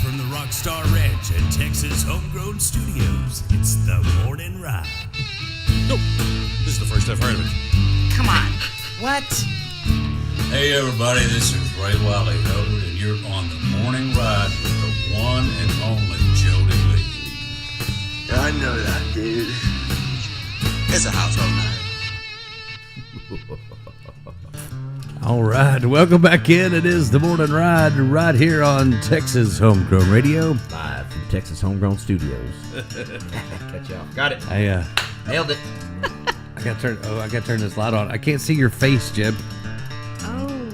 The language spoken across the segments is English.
from the Rockstar Ranch at Texas Homegrown Studios, it's the Morning Ride. Nope. This is the first I've heard of it. Come on. What? Hey, everybody, this is Ray Wiley Howard, and you're on the Morning Ride with the one and only Jody Lee. I know that, dude. It's a household name. All right, welcome back in. It is the Morning Ride right here on Texas Homegrown Radio. Live from Texas Homegrown Studios. Catch y'all. Got it. I Nailed it. got to turn this light on. I can't see your face, Jeb. Oh.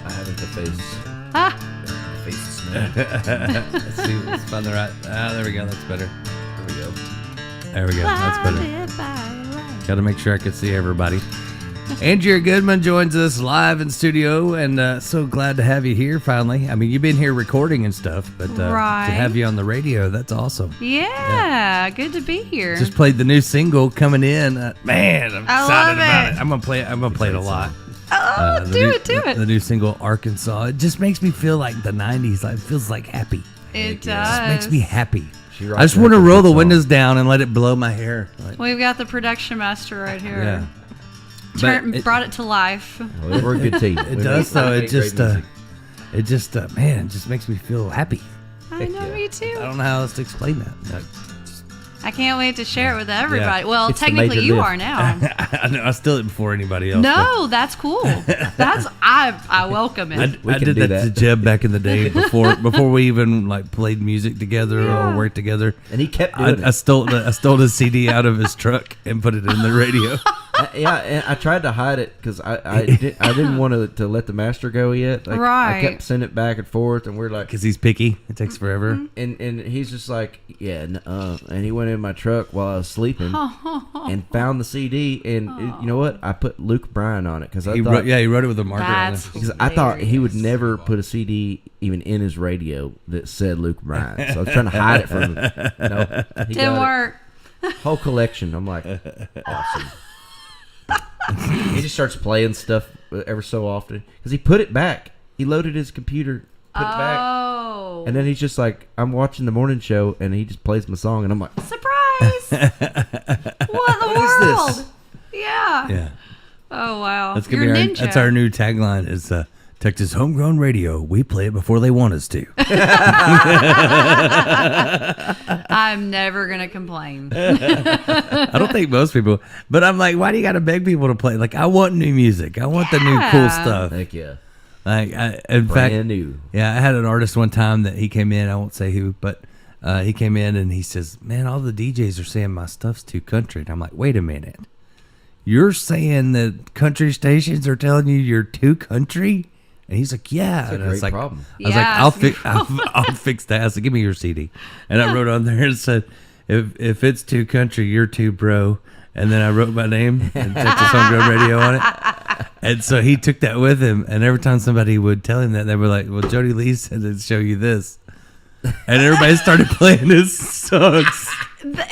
I haven't the face. Ah. The face is smashed. Let's see. Let's find the right. There we go. That's better. There we go. There we go. That's better. Got to make sure I can see everybody. Andrea Goodman joins us live in studio, and so glad to have you here finally. I mean, you've been here recording and stuff, but Right. to have you on the radio, that's awesome. Yeah, good to be here. Just played the new single coming in. Man, I'm I excited love about it. it. I'm gonna play it a lot. oh, do it. The new single Arkansas. It just makes me feel like the '90s. Like, it feels like happy. It It does. just makes me happy. She rocks I just it want to like a roll good the song. windows down and let it blow my hair. Like, We've got the production master right here. yeah. Brought it to life. Well, we're a good team. It does though. It just man, it just makes me feel happy. I know, yeah. me too. I don't know how else to explain that. Like, I can't wait to share it with everybody. Yeah. Well, It's the technically major you lift. are now. I know I still did before anybody else. No, that's cool. That's I welcome but it. I We can did do that to that. Jeb back in the day before we even like played music together Yeah. or worked together. And he kept doing I it. stole the CD out of his truck and put it in the radio. Yeah, and I tried to hide it because I didn't want to let the master go yet. Like, Right. I kept sending it back and forth, and we're like, Because he's picky. It takes forever. Mm-hmm. and he's just like, yeah, and he went in my truck while I was sleeping and found the CD, and you know what? I put Luke Bryan on it because I He thought wrote it with a marker That's on it. because I thought he would hilarious. never put a CD even in his radio that said Luke Bryan. So I was trying to hide it from him. No, he Didn't got work. it. Whole collection. I'm like, awesome. He just starts playing stuff ever so often because he put it back. He loaded his computer, put it back, Oh. and then he's just like, I'm watching the morning show, and he just plays my song, and I'm like, Surprise! What in the What is world? this? Yeah. Yeah. Oh wow. That's You're gonna be ninja. that's our new tagline is Texas Homegrown Radio. We play it before they want us to. I'm never gonna complain. I don't think most people, but I'm like, why do you got to beg people to play? Like, I want new music. I want the new cool Yeah. stuff. heck yeah, Like, in fact, brand new. yeah, I had an artist one time that he came in. I won't say who, but he came in and he says, "Man, all the DJs are saying my stuff's too country." And I'm like, "Wait a minute, you're saying that country stations are telling you you're too country?" And he's like, "Yeah." That's a And I was great like, problem. I was like, Yeah, "I'll it's a fix, I'll fix that." I said, "Give me your CD," and I wrote on there and said, "If it's too country, you're too bro." And then I wrote my name and Texas Homegrown Radio on it. And so he took that with him. And every time somebody would tell him that, they were like, "Well, Jody Lee said to show you this." And everybody started playing his songs.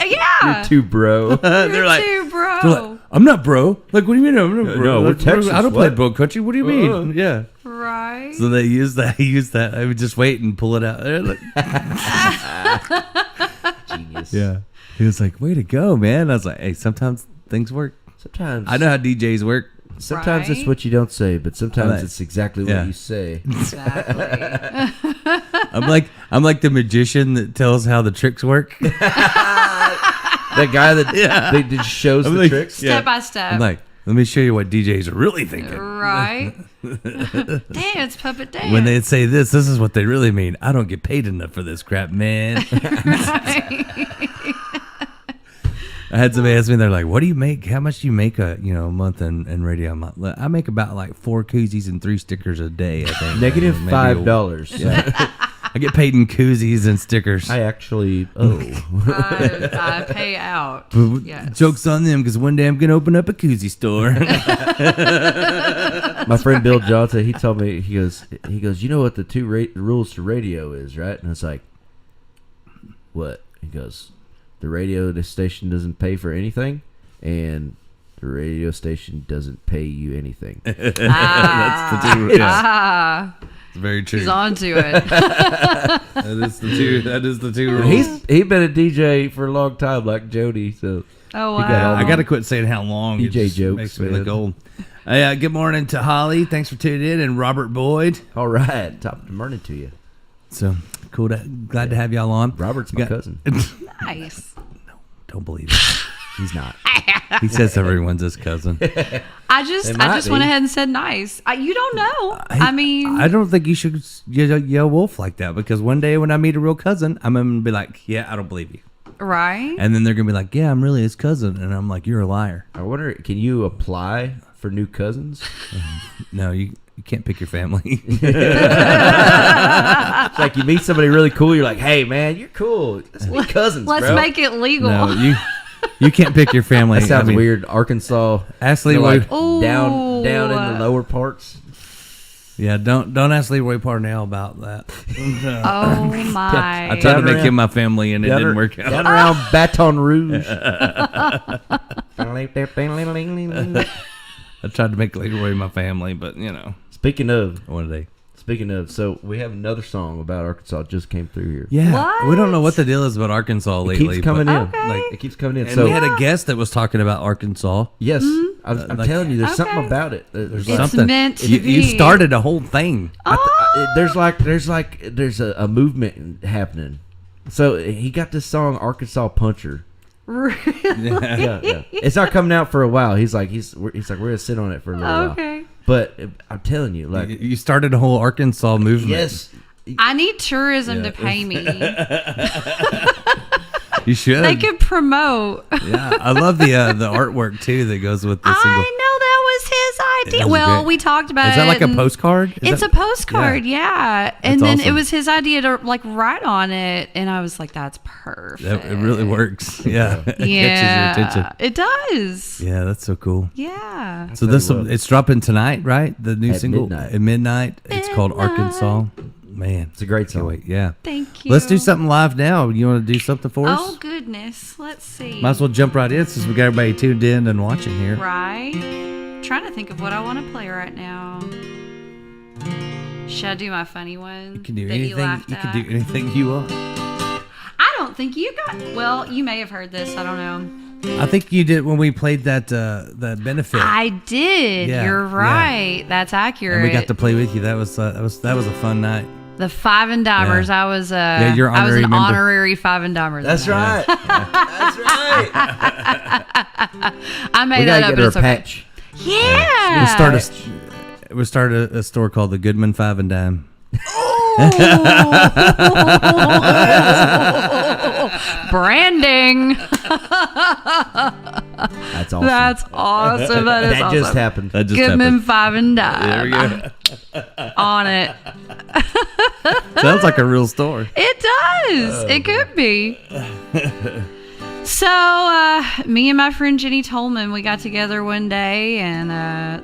Yeah. Too bro. They're like, too, bro. they're like, "I'm not bro." Like, what do you mean I'm not bro? No, we're Like, Texas, I don't play what? bro country. What do you mean? Yeah. Right. So they used that. He used that. I would just wait and pull it out. They're like, Genius. yeah. He was like, "Way to go, man." I was like, "Hey, sometimes things work. Sometimes I know how DJs work." Sometimes it's Right? what you don't say, but sometimes Like, it's exactly yeah. what you say. Exactly. I'm like the magician that tells how the tricks work. That guy that they did shows I'm the like- tricks. Step by step. I'm like, let me show you what DJs are really thinking. Right. Dance, puppet dance. When they say this is what they really mean. I don't get paid enough for this crap, man. I had somebody ask me, they're like, "What do you make? How much do you make a month in radio?" I'm like, I make about like 4 koozies and 3 stickers a day. I think Negative Maybe $5. I get paid in koozies and stickers. I actually I pay out. But Yes. Joke's on them because one day I'm gonna open up a koozie store. my friend Bill Johnson, he told me, he goes, you know what the two rules to radio is, right? And I was like, what? He goes, the radio station doesn't pay for anything, and The radio station doesn't pay you anything. That's the two. Yeah, it's very true. He's on to it. That is the two rules. He's been a DJ for a long time, like Jody. So Oh, He got all wow. I got to quit saying how long. DJ it just jokes, makes me man. look old. Good morning to Holly. Thanks for tuning in, and Robert Boyd. all right, top of the morning to you. So cool. Glad to have y'all on. Robert's We my got- cousin. Nice. Don't believe it. He's not. He says everyone's his cousin. I just might went be. ahead and said nice. You don't know. I mean, I don't think you should yell wolf like that, because one day when I meet a real cousin, I'm gonna be like, yeah, I don't believe you, right? and then they're gonna be like, yeah, I'm really his cousin, and I'm like, you're a liar. I wonder, can you apply for new cousins? No, you can't pick your family. It's like you meet somebody really cool. You're like, hey, man, you're cool. Let's be cousins, Let's bro. make it legal. No, you can't pick your family. That sounds I mean, weird. Arkansas. Ask they're Leroy. like Ooh. down in the lower parts. Yeah, don't ask Leroy Parnell about that. Oh my! I tried to Down make around- him my family, and it didn't work out. Down around Baton Rouge. I tried to make Leroy my family, but Speaking of, one day. so we have another song about Arkansas just came through here. Yeah, What? we don't know what the deal is about Arkansas It lately. keeps coming in. Okay. Like, It keeps coming in. and So we had a guest that was talking about Arkansas. yes, I'm like- telling you, there's something Okay. about it. There's It's like, Something. meant to you be. started a whole thing. there's a movement happening. So he got this song Arkansas Puncher. Yeah. It's not coming out for a while. He's like we're gonna sit on it for a little while. Okay. But I'm telling you, like You started a whole Arkansas movement. yes, I need tourism to pay me. You should. They could promote. Yeah, I love the artwork too that goes with the single. I know that was his idea. It was Well, great. we talked about Is it. that like a and postcard? Is It's that- a postcard, yeah. And That's then it awesome. was his idea to like write on it, and I was like, "That's perfect." It really works. Yeah, it Yeah, catches your attention. it does. Yeah, that's so cool. Yeah. So tell this you what. it's dropping tonight, right? The new At single midnight. at midnight. It's called Midnight. Arkansas. Man, it's a great can't song. wait. Yeah. Thank you. Let's do something live now. You want to do something for us? Oh goodness, let's see. Might as well jump right in since we got everybody tuned in and watching here. Right. Trying to think of what I want to play right now. Should I do my funny one? You can do that anything. You laughed You at? can do anything you want. I don't think you got. Well, you may have heard this. I don't know. I think you did when we played that benefit. I did. Yeah, You're yeah. right. That's accurate. and we got to play with you. That was a fun night. the Five and Dimers. Yeah. I was you're I was honorary an member. honorary Five and Dimers. That's right. That's right. I made We that gotta up. get her But it's okay. patch. Yeah. We started a store called the Goodman Five and Dime. Branding. That's awesome. That's awesome. That is that awesome. just happened. That just Goodman happened. Five and Dime. There we go. On it. Sounds like a real store. It does. It could be. So, me and my friend Jenny Tolman, we got together one day, and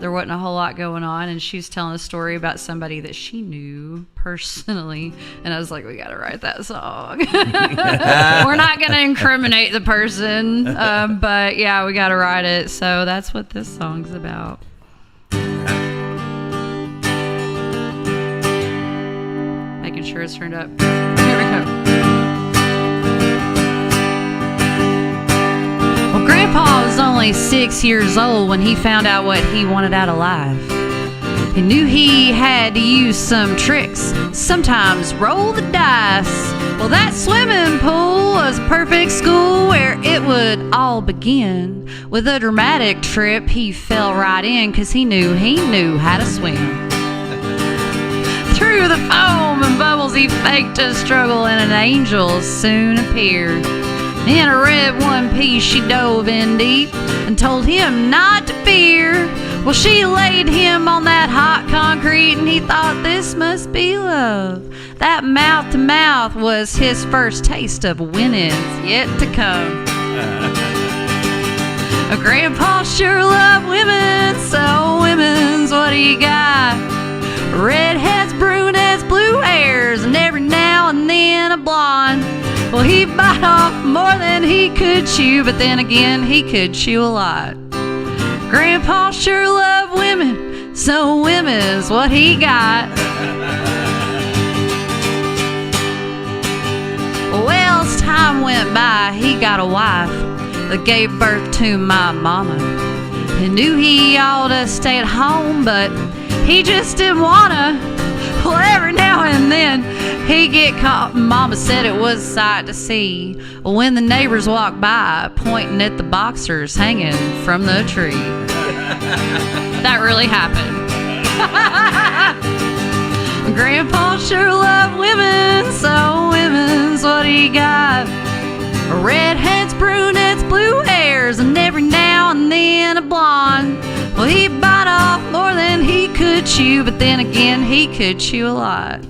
there wasn't a whole lot going on, and she was telling a story about somebody that she knew personally, and I was like, we got to write that song. We're not going to incriminate the person, but yeah, we got to write it. So that's what this song's about. Making sure it's turned up. Here we go. Well, Grandpa was only 6 years old when he found out what he wanted out of life. He knew he had to use some tricks, sometimes roll the dice. Well, that swimming pool was a perfect school where it would all begin. With a dramatic trip, he fell right in 'cause he knew how to swim. Through the foam and bubbles, he faked a struggle, and an angel soon appeared. In a red one piece, she dove in deep and told him not to fear. Well, she laid him on that hot concrete, and he thought this must be love. That mouth to mouth was his first taste of winnings yet to come. Grandpa sure loved women, so women's what he got. Redheads, brunettes, blue hairs, and every now and then a blonde. Well, he bite off more than he could chew, but then again, he could chew a lot. Grandpa sure loved women, so women's what he got. Well, as time went by, he got a wife that gave birth to my mama. He knew he ought to stay at home, but he just didn't wanna. Well, every now and then he'd get caught. Mama said it was a sight to see when the neighbors walked by, pointing at the boxers hanging from the tree. That really happened. Grandpa sure loved women, so women's what he got. Redheads, brunettes, blue hairs, and every now and then a blonde. Well, he bite off more than he could chew, but then again, he could chew a lot.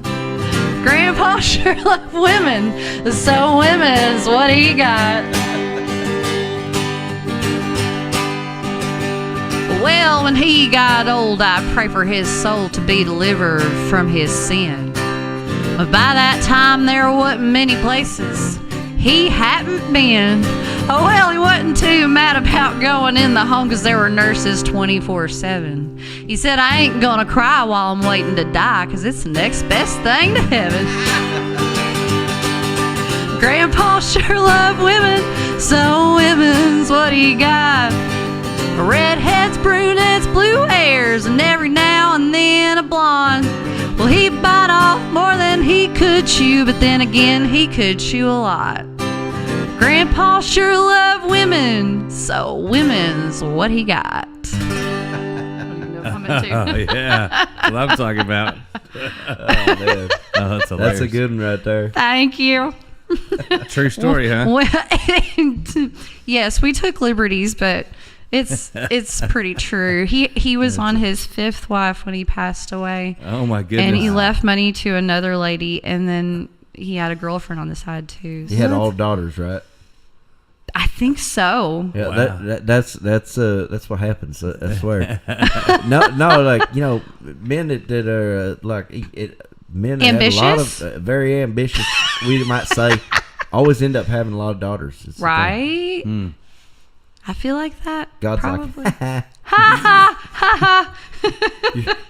Grandpa sure loved women, so women's what he got. Well, when he got old, I pray for his soul to be delivered from his sin. But by that time, there wasn't many places he hadn't been. Oh, well, he wasn't too mad about going in the home because there were nurses 24/7. He said, I ain't gonna cry while I'm waiting to die because it's the next best thing to heaven. Grandpa sure loved women, so women's what he got. Redheads, brunettes, blue hairs, and every now and then a blonde. Well, he bite off more than he could chew, but then again, he could chew a lot. Grandpa sure loved women, so women's what he got. Oh, yeah. That's what I'm talking about. Oh, man. Oh, that's hilarious. That's a good one right there. Thank you. True story, huh? Well, yes, we took liberties, but it's pretty true. He was on his 5th wife when he passed away. Oh, my goodness. And he left money to another lady, and then he had a girlfriend on the side too. He had all daughters, right? I think so. Yeah, Wow. that's what happens. I swear. no, like men that are men that Ambitious? have a lot of very ambitious. We might say, always end up having a lot of daughters. It's the thing. Right? I feel like that. God's probably. like, Ha ha ha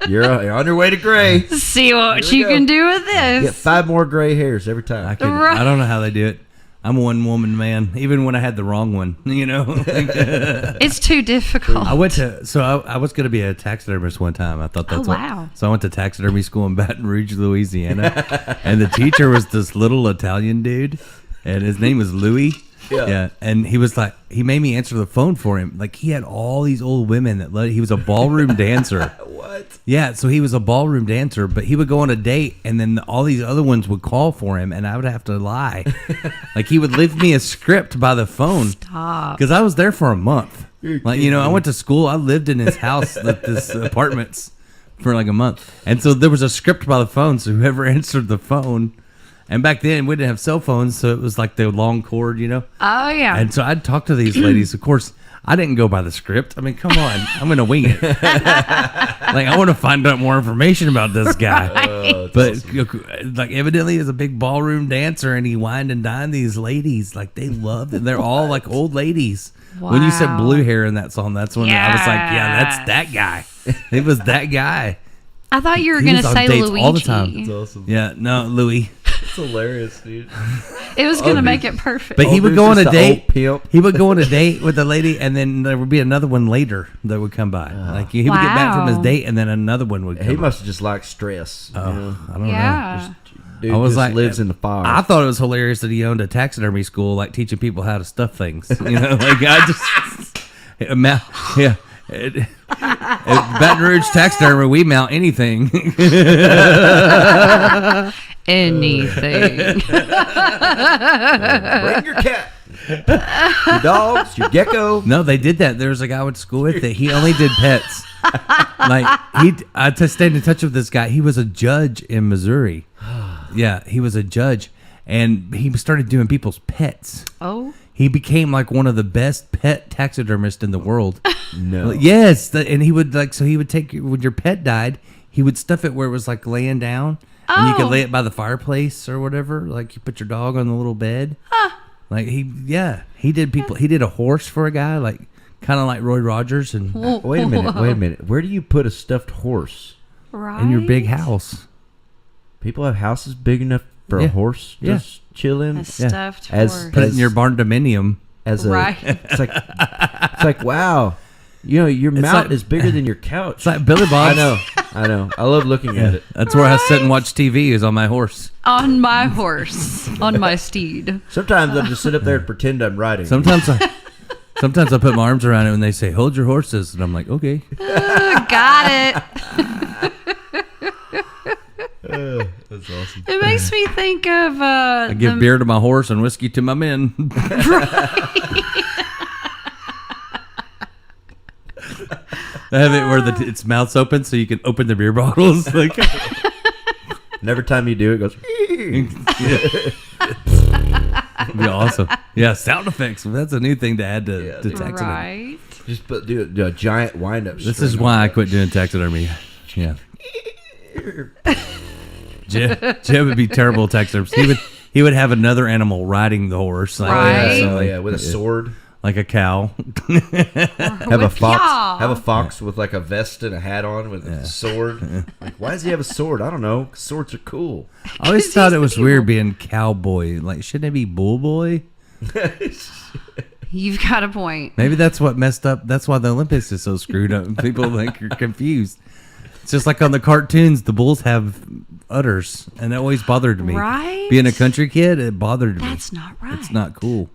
you're on your way to gray. ha. See what Here we you go. can do with Get this. 5 more gray hairs every time. I don't know how they do it. I'm a one woman man, even when I had the wrong one, It's too difficult. I went to, I was going to be a taxidermist one time. I thought that's Oh, wow. So I went to taxidermy school in Baton Rouge, Louisiana. And the teacher was this little Italian dude, and his name was Louis. Yeah. And he was like, he made me answer the phone for him. Like, he had all these old women he was a ballroom dancer. What? Yeah, so he was a ballroom dancer, but he would go on a date, and then all these other ones would call for him, and I would have to lie. Like, he would leave me a script by the phone. Stop. Because I was there for a month. Like, I went to school. I lived in his house, like this apartments, for like a month. And so there was a script by the phone, so whoever answered the phone, and back then we didn't have cell phones, so it was like the long cord, Oh, yeah. And so I'd talk to these ladies. Of course, I didn't go by the script. I mean, come on. I'm going to wing it. Like, I want to find out more information about this guy. But, like, evidently he's a big ballroom dancer, and he wined and dined these ladies. Like, they loved it. They're all, like, old ladies. When you said Wow. blue hair in that song, that's when I was like, yeah, that's that guy. It was that guy. I thought you were He going was to on say dates Luigi. all the time. That's awesome. Yeah, no, Louis. It's hilarious, dude. It was going to make it perfect. But he Old would dude's go on a just a date. old pimp. He would go on a date with a lady, and then there would be another one later that would come by. Like, he would get back from his Wow. date, and then another one would come. He by. must have just liked stress. I don't know. Yeah. Dude I was just like, lives in the fire. I thought it was hilarious that he owned a taxidermy school, like teaching people how to stuff things. Like, I just, yeah. At Baton Rouge Taxidermy, we mount anything. Anything. Bring your cat, your dogs, your gecko. No, they did that. There was a guy I went to school with that he only did pets. Like, I stayed in touch with this guy. He was a judge in Missouri. Yeah, he was a judge, and he started doing people's pets. Oh. He became like one of the best pet taxidermists in the world. No. Yes, and he would he would take when your pet died, he would stuff it where it was like laying down, and you could Oh. lay it by the fireplace or whatever. Like, you put your dog on the little bed. Like, he did people. He did a horse for a guy, like kind of like Roy Rogers, and Wait a minute. Where do you put a stuffed horse? Right. in your big house. People have houses big enough for a Yeah. horse Yeah. just chill in. A stuffed As- horse. Put it in your barn dominium. As a, Right. it's like wow, you know your mount like- is bigger than your couch. It's like Billy Bob. I know. I love looking at it. That's where I sit and watch TV. Is on my horse. On my horse. On my steed. Sometimes I just sit up there and pretend I'm riding. Sometimes I put my arms around it when they say "hold your horses," and I'm like, okay. Got it. That's awesome. It makes me think of I give beer to my horse and whiskey to my men. I have it where its mouth's open so you can open the beer bottles. Like, And every time you do, it goes. it'd be awesome. Yeah, sound effects. That's a new thing to add to taxidermy. right. Just do a giant wind up. This is why I quit doing taxidermy. Yeah. Jeb would be terrible at taxidermy. He would have another animal riding the horse, like, Right. Oh yeah, with a sword. like a cow. Have a fox. y'all. Have a fox with like a vest and a hat on with a sword. Like, why does he have a sword? I don't know. 'Cause swords are cool. I always 'Cause thought he's it was evil. weird being cowboy. Like, shouldn't it be bull boy? You've got a point. Maybe that's what messed up. That's why the Olympics is so screwed up. People like are confused. It's just like on the cartoons, the bulls have udders, and that always bothered me. Right? Being a country kid, it bothered me. That's not right. It's not cool.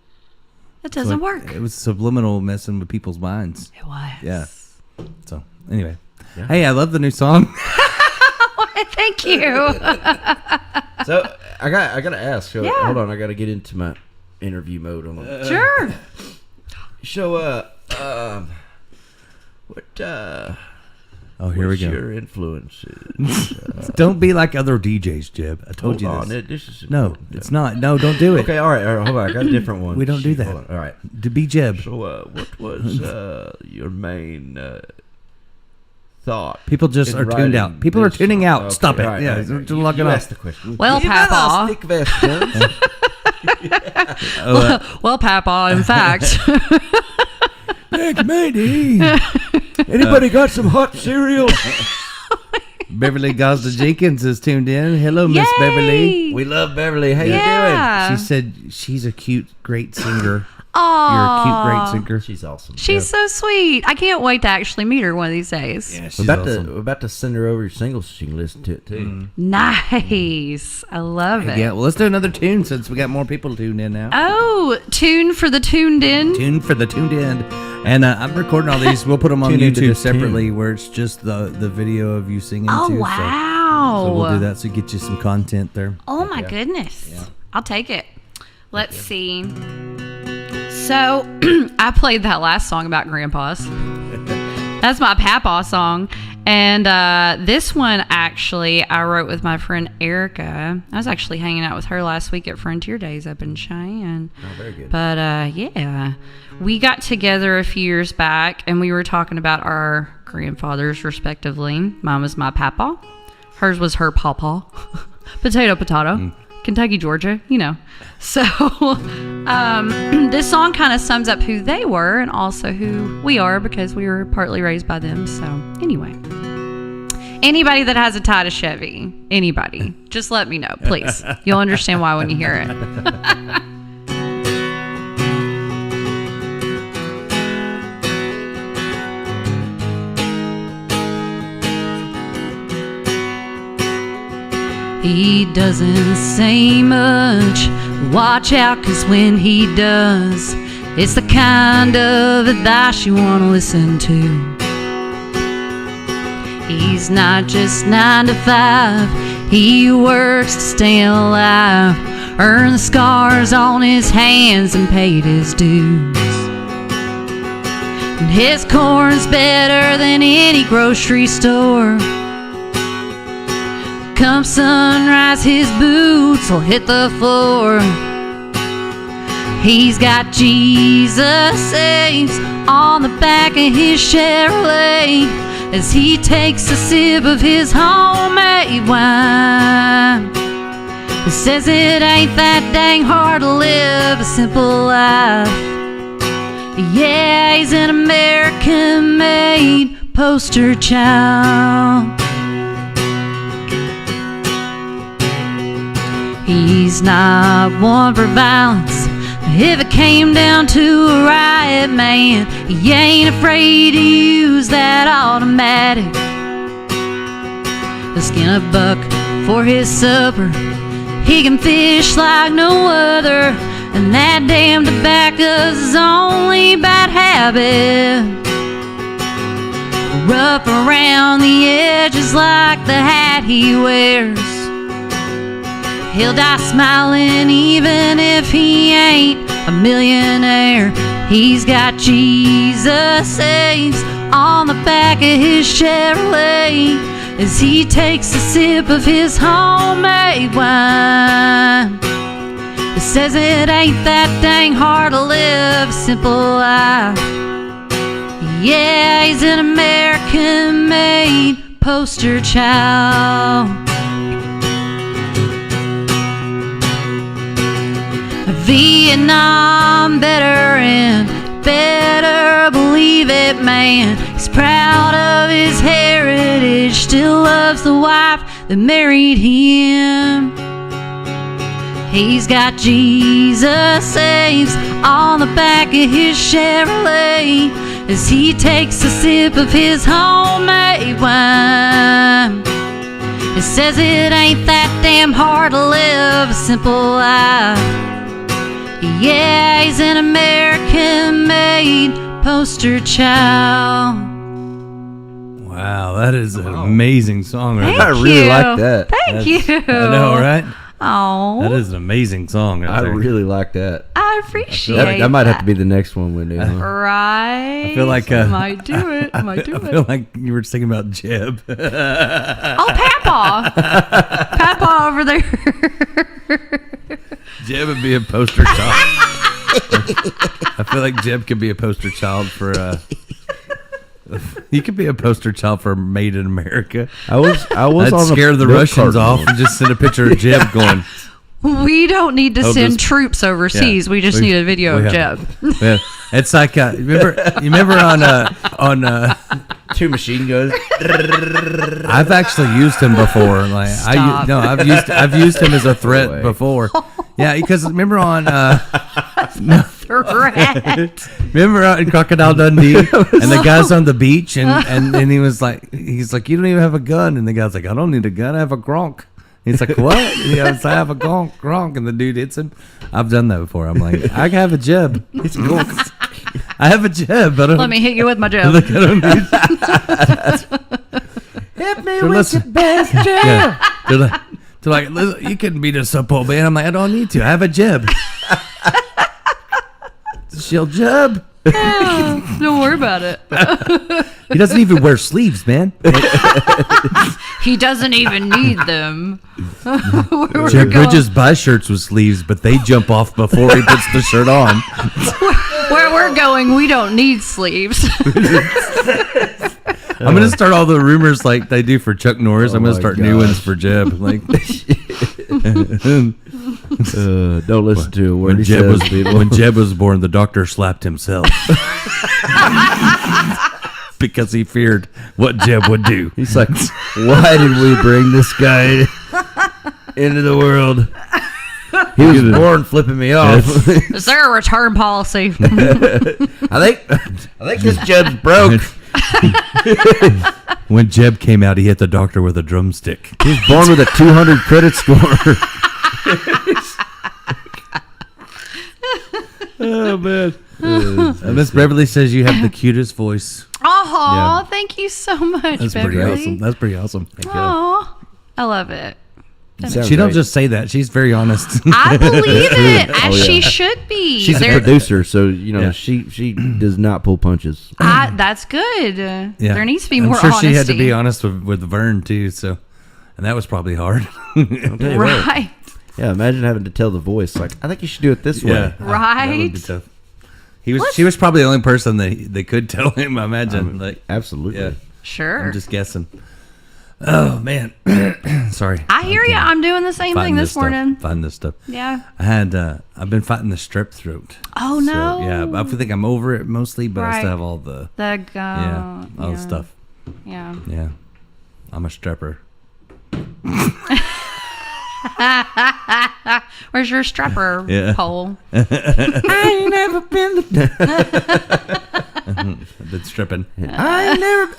That doesn't Like, work. It was subliminal messing with people's minds. It was. Yeah. So anyway, hey, I love the new song. Thank you. So I gotta ask. So, Yeah. Hold on, I gotta get into my interview mode on. Sure. So what Oh, here we what's go. your influences? Don't be like other DJs, Jeb. I told Hold you on, this. this is No, important. it's not. No, don't do it. Okay, all right, hold on. I got a different one. We don't do that. Hold on, all right. To be Jeb. So, what was your main thought? People just in are tuned writing out. People are this tuning song? out. Okay, Stop it. all right, Yeah, all right, all right. just lock it You off. asked the question. Well, You better Papa. stick vest, Jones. Well, Papa, in fact. Big matey. Anybody got some hot cereal? Beverly Gosda Jenkins is tuned in. Hello, Miss Beverly. We love Beverly. How Yeah. She said she's a cute, great singer. Aw. You're a cute, great you singer. doing? She's awesome. She's so sweet. I can't wait to actually meet her one of these days. Yeah, We're about to send her over your singles so she can listen to it too. Nice. I love it. Yeah, well, let's do another tune since we got more people tuned in now. Oh, tune for the tuned in. Tune for the tuned in. And I'm recording all these. We'll put them on Tune into YouTube this separately tune. where it's just the video of you singing Oh, too. wow. So we'll do that so get you some content there. Oh my goodness. I'll take it. Let's see. So I played that last song about grandpas. That's my papa song. And this one actually I wrote with my friend Erica. I was actually hanging out with her last week at Frontier Days up in Cheyenne. Oh, very good. But yeah, we got together a few years back and we were talking about our grandfathers respectively. Mine was my papa. Hers was her pawpaw. Potato, potato. Kentucky, Georgia, you know. So this song kind of sums up who they were and also who we are because we were partly raised by them. So anyway, anybody that has a tie to Chevy, anybody, just let me know, please. You'll understand why when you hear it. He doesn't say much, watch out, 'cause when he does, it's the kind of advice you want to listen to. He's not just 9 to 5, he works to stay alive, earned the scars on his hands and paid his dues. And his corn's better than any grocery store. Come sunrise, his boots will hit the floor. He's got Jesus Saves on the back of his Chevrolet as he takes a sip of his homemade wine. He says it ain't that dang hard to live a simple life. Yeah, he's an American-made poster child. He's not one for violence. If it came down to a riot, man, he ain't afraid to use that automatic. He'll skin a buck for his supper. He can fish like no other. And that damn tobacco's his only bad habit. Rough around the edges like the hat he wears. He'll die smiling even if he ain't a millionaire. He's got Jesus Saves on the back of his Chevrolet as he takes a sip of his homemade wine. He says it ain't that dang hard to live a simple life. Yeah, he's an American-made poster child. A Vietnam veteran, better believe it, man. He's proud of his heritage, still loves the wife that married him. He's got Jesus Saves on the back of his Chevrolet as he takes a sip of his homemade wine. It says it ain't that damn hard to live a simple life. Yeah, he's an American-made poster child. Wow, that is an amazing song, right? I really you. like that. Thank you. I know, right? Oh, That is an amazing song. Right I there. really like that. I appreciate That might have to be the next one we do. Huh? right. I feel like might do it. Might do I it. feel like you were singing about Jeb. Oh, Papa. Papa over there. Jeb would be a poster child. I feel like Jeb could be a poster child for. He could be a poster child for Made in America. I was I'd on scare the milk Russians carton off once. and just send a picture of Jeb going. We don't need to Oh, send just- troops overseas. Yeah. We just need a video of have- Jeb. Yeah. It's like you remember on two machine guns. I've actually used him before. Like Stop. I've used him as a threat way. before. Yeah, because remember on Threat. remember out in Crocodile Dundee and the guy's on the beach and he was like he's like, you don't even have a gun, and the guy's like, I don't need a gun, I have a Gronk. He's like, what? He goes, I have a Gronk, and the dude hits him. I've done that before. I'm like, I have a Jeb. It's Gronk. I have a Jeb, but Let me hit you with my Jeb. Look, I don't need. Hit me So with listen. your best jab. Yeah. They're like, "Listen, you couldn't beat us up, old man." I'm like, I don't need to. I have a Jeb. She'll Jeb. Don't worry about it. He doesn't even wear sleeves, man. He doesn't even need them. Where Jeb we're Bridges buys shirts with sleeves, but they jump off before he puts the shirt on. Where we're going, we don't need sleeves. I'm gonna start all the rumors like they do for Chuck Norris. Oh I'm gonna my start new ones gosh. for Jeb. Like Don't listen to a word when he Jeb says, was people. when Jeb was born, the doctor slapped himself because he feared what Jeb would do. He's like, why did we bring this guy into the world? He was born flipping me off. Is there a return policy? I think this Jeb's broke. When Jeb came out, he hit the doctor with a drumstick. He was born with a 200 credit score. Oh man! Miss Beverly says you have the cutest voice. Oh, Yeah. thank you so much, That's Beverly. pretty awesome. That's pretty awesome. Oh, I love it. She don't just say that. She's very honest. I believe it, as Oh, yeah. she should be. She's a There- producer, so you know Yeah. she does not pull punches. That's good. Yeah. There needs to be I'm more sure honesty. she had to be honest with Vern too. So, and that was probably hard. I'll tell you what. Right. Yeah, imagine having to tell the voice like, I think you should do it this way. That would be Right. tough. She was probably the only person that they could tell him. I imagine. Like, Absolutely. yeah. Sure. I'm just guessing. Oh man, sorry. I hear you. I'm doing the same thing this morning. Fighting this stuff. Yeah. I've been fighting the strep throat. Oh no. So, yeah, I think I'm over it mostly, but I Right. still have all the all the stuff. Yeah. Yeah, I'm a strepper. Where's your strapper Yeah. pole? I ain't never been. I've been stripping. I ain't never.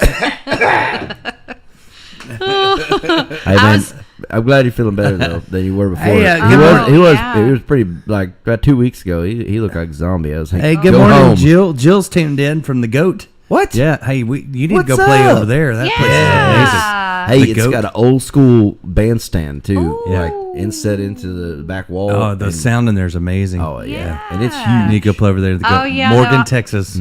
Hey man, I'm glad you're feeling better though than you were before. Hey, he good was. morning. He was. Yeah. He was pretty like about 2 weeks ago. He looked like a zombie. I was like, Hey, good go morning, home. Jill. Jill's tuned in from the goat. What? Yeah. Hey, you need What's to go play up? over there. That place is Yeah. Hey, The it's goat? got an old school bandstand too, Ooh. like inset into the back wall. amazing. Oh, the and- sound in there is amazing. Oh yeah. Yeah. And it's You huge. need to go play over there. To the Oh, goat. yeah, Morgan, no. Texas.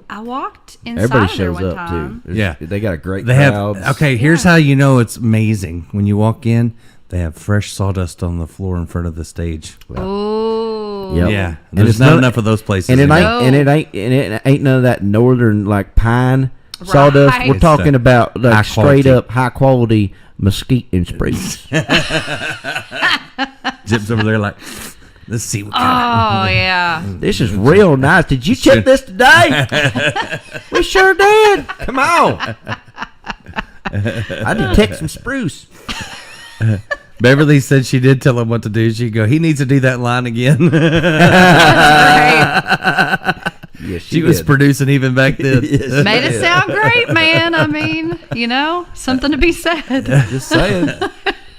I walked inside Everybody of there shows one up time. too. Yeah. They got a great They crowds. have okay. Here's how you know it's amazing. When you walk in, they have fresh sawdust on the floor in front of the stage. Ooh. Yep. Yeah, And there's it's not none- enough of those places. And it anymore. ain't No. and it ain't none of that northern like pine sawdust. Right. We're It's talking the about like high straight quality. up high quality mesquite and spruce. Zip's over there like, let's see what kind Oh yeah. This is real nice. Did you check this today? We sure did. Come on. I detect some spruce. of. Beverly said she did tell him what to do. She'd go, he needs to do that line again. Right. Yes, she was producing even back then. Yes. Made it sound great, man. I mean, something to be said. Just saying.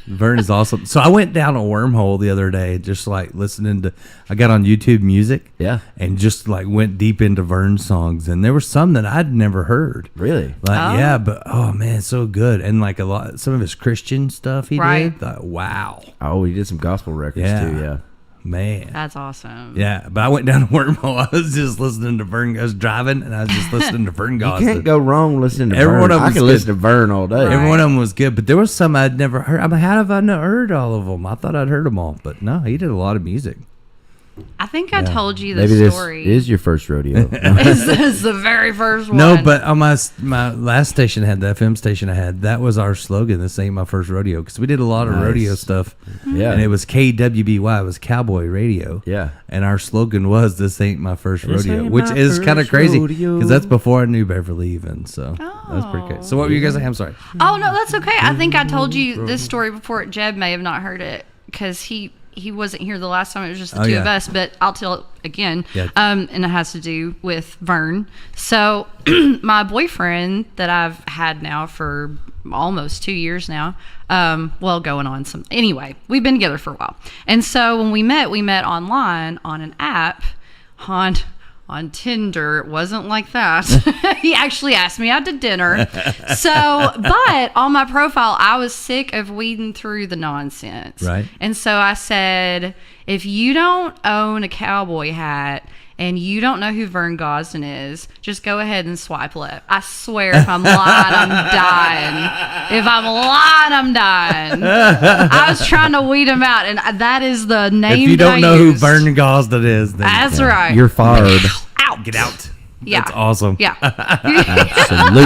Vern is awesome. So I went down a wormhole the other day, just like listening to. I got on YouTube Music, Yeah. and just like went deep into Vern songs, and there were some that I'd never heard. Really? Like Oh. yeah, but oh man, so good, and like some of his Christian stuff he Right. did. Like, wow, Oh, he did some gospel records Yeah. too. Yeah. man. That's awesome. Yeah, but I went down a wormhole. I was just listening to Vern. I was driving, and I was just listening to Vern You Gosden. can't go wrong listening to Every Vern. one of I them can was listen to Vern all day. Every one of them was good, but there was some I'd never heard. I mean, how have I not heard all of them? I thought I'd heard them all, but no, he did a lot of music. I think I told you the Maybe story. this is your first rodeo. This is the very first one. No, but on my last station I had, the FM station I had, that was our slogan. This ain't my first rodeo, because we did a lot of Nice. rodeo stuff. Yeah. And it was KWBY, it was Cowboy Radio. Yeah. And our slogan was, "This ain't my first This rodeo," ain't which my is kind of first crazy, rodeo. because that's before I knew Beverly even. So that was pretty good. So what were you guys saying? I'm sorry. Oh no, that's okay. I think I told you this story before. Jeb may have not heard it because he wasn't here the last time. It was just the Oh, two yeah. of us. But I'll tell it again. Yeah. And it has to do with Vern. So my boyfriend that I've had now for almost 2 years now. Well, going on some. Anyway, we've been together for a while, and so when we met online on an app on Tinder. It wasn't like that. He actually asked me out to dinner. So, but on my profile, I was sick of weeding through the nonsense. Right. And so I said, if you don't own a cowboy hat and you don't know who Vern Gosden is, just go ahead and swipe left. I swear, if I'm lying, I'm dying. If I'm lying, I'm dying. I was trying to weed him out, and that is the name. If you don't I know who used. Vern Gosden is, then That's right. You're fired. out. get out. Yeah. That's awesome. Yeah. Absolutely.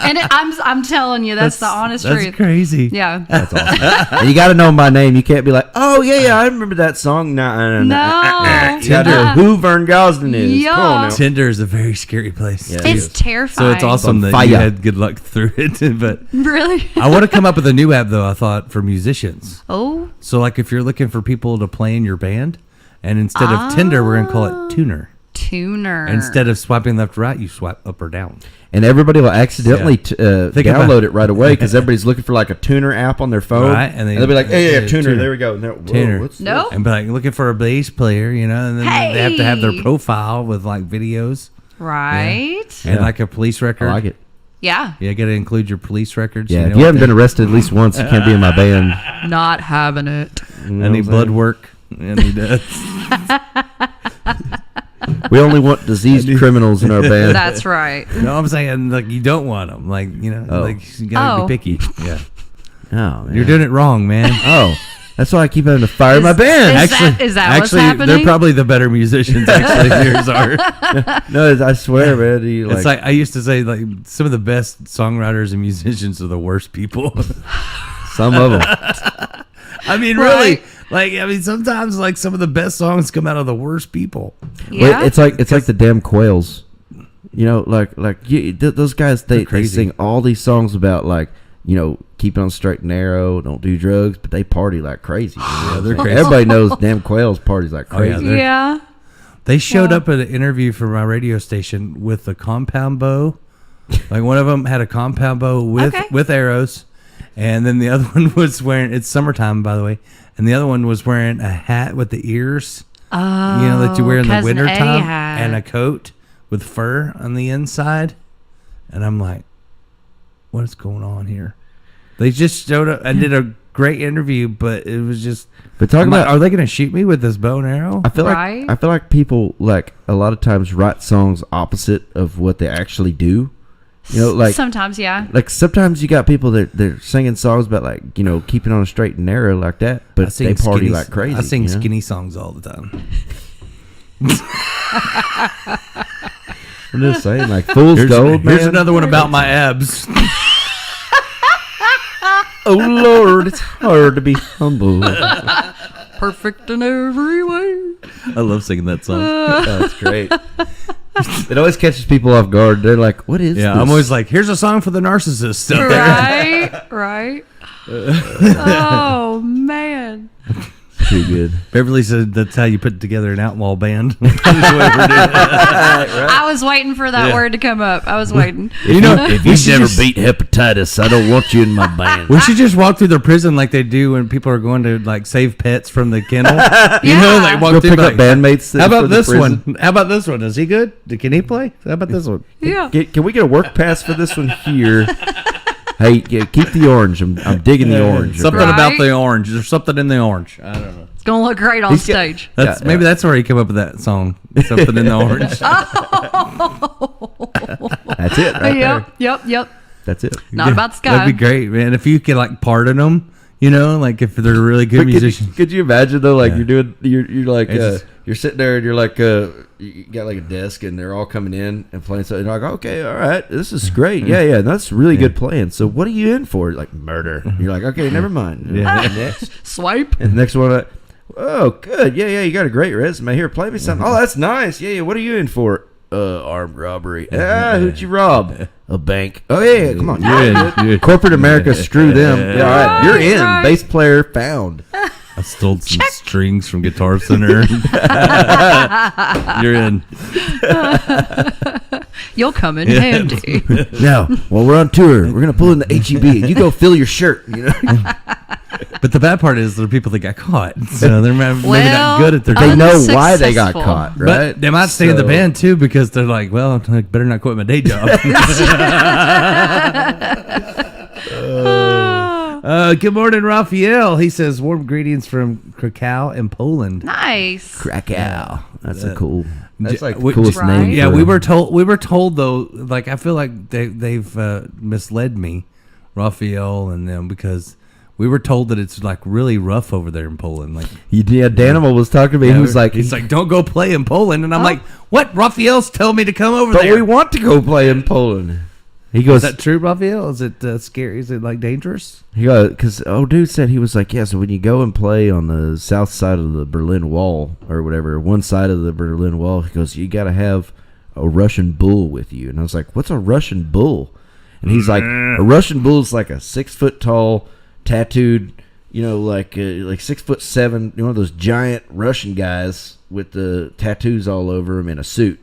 And I'm telling you, that's the honest That's truth. crazy. Yeah. That's awesome. And you got to know my name. You can't be like, oh, yeah, I remember that song. No. No. You got to know Uh-uh. who Vern Gosden is. Yeah. Come on now. Tinder is a very scary place. Yeah. too. It's terrifying. So it's awesome On that fire. you had good luck through it. But Really? I want to come up with a new app, though, I thought, for musicians. Oh. So, like, if you're looking for people to play in your band, and instead of Tinder, we're going to call it Tuner. Tuner. Instead of swiping left or right, you swipe up or down. And everybody will accidentally Think download about- it right away because everybody's looking for like a tuner app on their phone. Right, and And they'll be like, hey, yeah, tuner. tuner. There we go. And they're, whoa, Tuner. what's No. this? And be like, looking for a bass player, you know, and then they have to have their Hey. profile with, like, videos Right? and, Yeah. like, a police record. I like it. Yeah. Yeah, got to include your police records. Yeah, you if know you what haven't they- been arrested at least once, you can't be in my band. Not having it. You know I need what I'm blood saying? work. And he does. We only want diseased criminals in our band. That's right. No, I'm saying, like, you don't want them. Like, you know, Oh. like, you got to Oh. be picky. Yeah. Oh, man. You're doing it wrong, man. Oh. That's why I keep having to fire my band. Is that what's they're happening? probably the better musicians. Actually, yours are. No, I swear, man. You, It's like I used to say, like some of the best songwriters and musicians are the worst people. some of them. I mean, Right. really, sometimes like some of the best songs come out of the worst people. Yeah. It's like the damn Quails. You know, those guys. They crazy. sing all these songs about like, you know, keep it on the straight and narrow, don't do drugs, but they party like crazy. Yeah, they're crazy. Everybody knows damn Quails parties like Oh, yeah, crazy. they're- Yeah. They showed Yeah. up at an interview for my radio station with a compound bow. Like one of them had a compound bow with arrows, and then the other one was wearing. It's summertime, by the way, and the other one was wearing a hat with the ears. Oh, You know that you wear in the Cousin wintertime, Eddie hat. and a coat with fur on the inside. And I'm like, what is going on here? They just showed up. I did a great interview, but it was just. But talking I'm like, about, are they going to shoot me with this bow and arrow? I feel Right? like people like a lot of times write songs opposite of what they actually do. You know, like sometimes, yeah. like sometimes you got people that they're singing songs about like, you know, keeping on a straight and narrow like that, but I sing they party skinny- like crazy. I sing you know? skinny songs all the time. I'm just saying, like Fool's Gold, man. Here's another one about my abs. Oh Lord, it's hard to be humble. Perfect in every way. I love singing that song. That's great. It always catches people off guard. They're like, "What is Yeah, this?" I'm always like, here's a song for the narcissist out there. Right. Oh, man. too good. Beverly said that's how you put together an outlaw band. I was waiting for that word to come up. I was waiting. You know, If we you've should never just- beat hepatitis, I don't want you in my band. We should just walk through the prison like they do when people are going to like save pets from the kennel. You know, Yeah. they walk Go through pick up like, bandmates. How for about the this prison. one? How about this one? Is he good? Can he play? How about this one? Yeah. Can we get a work pass for this one here? Hey, yeah, keep the orange. I'm digging the orange. Something Right. about the orange. There's something in the orange. I don't know. It's going to look great on He's got- stage. That's Yeah, maybe that's where he came up with that song. Something in the orange. That's it. Right there. Yep. That's it. Not about the sky. That'd be great, man. If you could like pardon them, you know, like if they're really good But musicians. could you imagine though? Like you're like It's- you're sitting there and you're like you got like a desk and they're all coming in and playing something. You're like, okay, all right, this is great. Yeah, that's really good playing. So what are you in for? Like murder. You're like, okay, never mind. Yeah. Next. Swipe. And the next one, oh, good. Yeah, you got a great resume. Here, play me something. Oh, that's nice. Yeah, what are you in for? Armed robbery. Who'd you rob? A bank. Oh, yeah, come on. You're in. You're in. Corporate America, screw them. Yeah, all right. You're in. Right. Bass player found. I stole some strings from Guitar Center. You're in. You'll come in handy. Now, while we're on tour, we're going to pull in the HEB. You go fill your shirt. You know? But the bad part is there are people that got caught, so they're maybe Well, not good at their They job. know why they got Unsuccessful. caught, But right? they might stay in the So- band too because they're like, well, I better not quit my day job. Good morning, Raphael. He says warm greetings from Krakow in Poland. Nice. Krakow. That's a cool. That's like the We- coolest Right? name. Yeah, for- we were told though. Like I feel like they've misled me, Raphael and them, because we were told that it's like really rough over there in Poland. Like Yeah, Danimal was talking to me. He was like, he's like, don't go play in Poland, and I'm like, what? Raphael's told me to come over but there. we want to go play in Poland. He Is goes, that true, Raphael? Is it scary? Is it like dangerous? he goes, because dude said he was like, yeah. So when you go and play on the south side of the Berlin Wall or whatever, one side of the Berlin Wall, he goes, you got to have a Russian bull with you. And I was like, what's a Russian bull? And he's like, a Russian bull is like a 6 foot tall, tattooed, you know, like 6'7", one of those giant Russian guys with the tattoos all over him in a suit.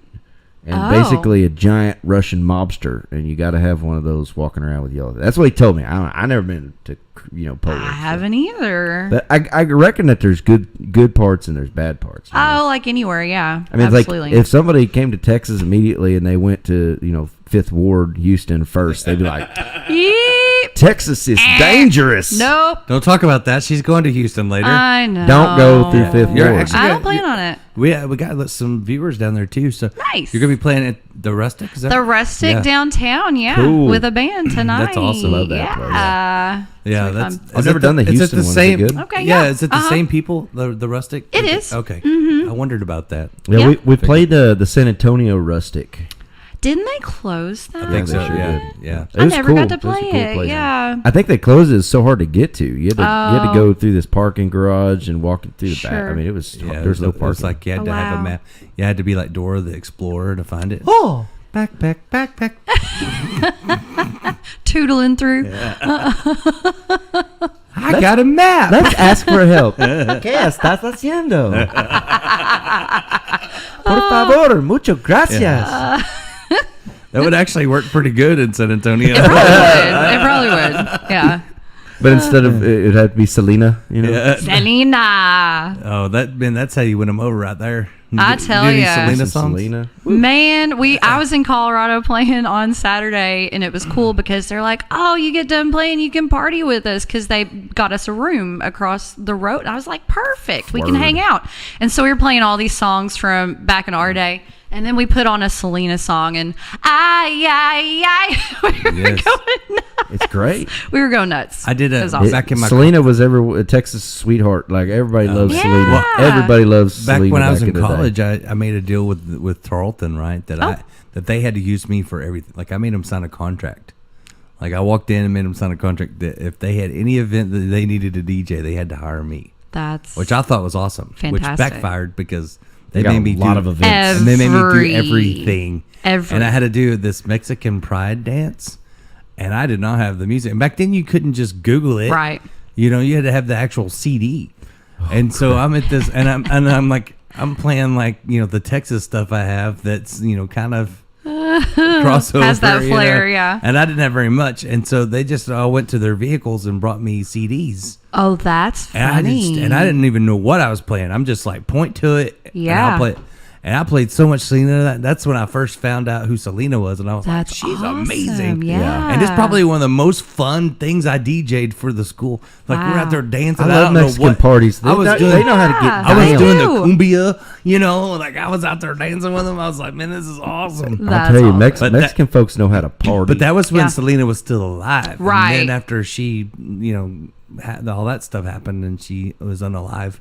And Oh. basically a giant Russian mobster, and you got to have one of those walking around with you. That's what he told me. I never been to Poland. I haven't either. But I reckon that there's good parts and there's bad parts. you know? Oh, like anywhere, yeah. I mean, absolutely. like if somebody came to Texas immediately and they went to 5th Ward, Houston first, they'd be like, Yeep. Texas is dangerous. Nope. Don't talk about that. She's going to Houston later. I know. Don't go through Fifth You're Ward. actually- I don't plan on it. we got some viewers down there too. So Nice. You're gonna be playing at the Rustic. Is that The Rustic Yeah. downtown, yeah, Cool. with a band tonight. That's awesome. Love that place. Yeah. Yeah, It's gonna that's. be fun. I've never done the is it Houston the one. Is it same? good? Okay, Yeah, yeah. is it the Uh-huh. same people? The Rustic. It is. Okay. Mm-hmm. I wondered about that. Yeah, Yeah. we played the San Antonio Rustic. Didn't they close that? I think they so. sure Yeah, did. yeah. It I was never cool. got to It was a play cool it. place. Yeah. I think they closed it. It's so hard to get to. You had to Oh. go through this parking garage and walk through the back. Sure. I mean, it was Yeah, there was no it was parking. like you had Oh, to have wow. a map. You had to be like Dora the Explorer to find it. oh, Backpack. Tootling through. I got a map. let's ask for help. ¿Qué estás haciendo? Por favor, muchas gracias. That would actually work pretty good in San Antonio. It probably would. Yeah. But instead of it had to be Selena, you know. Yeah. Selena. Oh, that's how you win them over right there. I Do tell any ya. Selena Some songs? Selena. Man, I was in Colorado playing on Saturday, and it was cool because they're like, "Oh, you get done playing, you can party with us," because they got us a room across the road. And I was like, "Perfect, we can Word. hang out." And so we were playing all these songs from back in our day, and then we put on a Selena song, and we were Yes. going nuts. It's great. We were going nuts. I did It a was awesome. back in my Selena was a Texas sweetheart. Like everybody loves Yeah. Selena. Well, Everybody loves back Selena. when I was back in the day. college. I made a deal with Tarleton, right? Oh. That they had to use me for everything. Like I made them sign a contract. Like I walked in and made them sign a contract that if they had any event that they needed a DJ, they had to hire me, That's which I thought was awesome. Which Fantastic. backfired because they got made me a lot do of events. and they made me do Every- everything. every- And I had to do this Mexican pride dance, and I did not have the music. And back then, you couldn't just Google it, Right. You know, you had to have the actual CD. And so I'm at this, and I'm like, I'm playing like the Texas stuff I have that's kind of crossover, Has that flair, yeah. And I didn't have very much, and so they just all went to their vehicles and brought me CDs. Oh, that's And funny. I didn't even know what I was playing. I'm just like point to it. And Yeah. I'll play it. And I played so much Selena. That's when I first found out who Selena was, and I was That's like, "She's awesome. amazing!" Yeah. And it's probably one of the most fun things I DJ'd for the school. Like we're Wow. out there dancing. I I love don't know Mexican what- parties. They I was know- doing. they know how to get Yeah. I was They doing do. the cumbia. Like I was out there dancing with them. I was like, "Man, this is awesome." I'll That's tell you, awesome. But that- Mexican folks know how to party. But that was when Yeah. Selena was still alive. Right. And then after she, had all that stuff happened and she was unalive,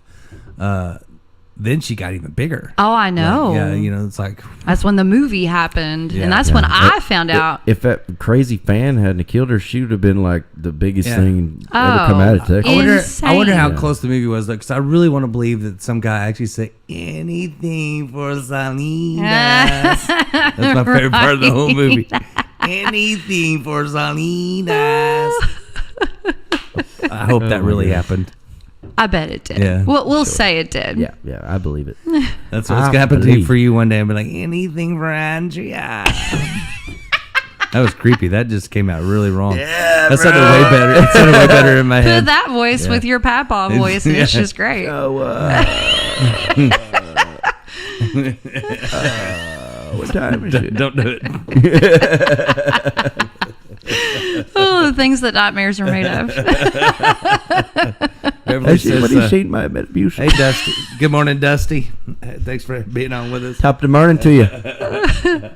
then she got even bigger. Oh, I know. Like, yeah, it's like That's when the movie happened, Yeah. and that's when I found out. If that crazy fan hadn't killed her, she would have been like the biggest Yeah. thing ever come out of Texas. I wonder how Insane. close the movie was, because I really want to believe that some guy actually said anything for Salinas. That's my favorite part of the whole movie. Anything for Salinas. I hope that really happened. I bet it did. Yeah, we'll say it did. Yeah, I believe it. That's what's I gonna happen believe. for you one day. And be like, anything for Andrea. That was creepy. That just came out really wrong. Yeah, that sounded way better. It sounded way better in my Put head. that voice with your papa voice, and it's Yeah. just great. What time is it? Don't do it. Oh, the things that nightmares are made of. Everybody What are says, you shooting my Metamucil? hey, Dusty. Good morning, Dusty. Thanks for being on with us. Top of the morning to you.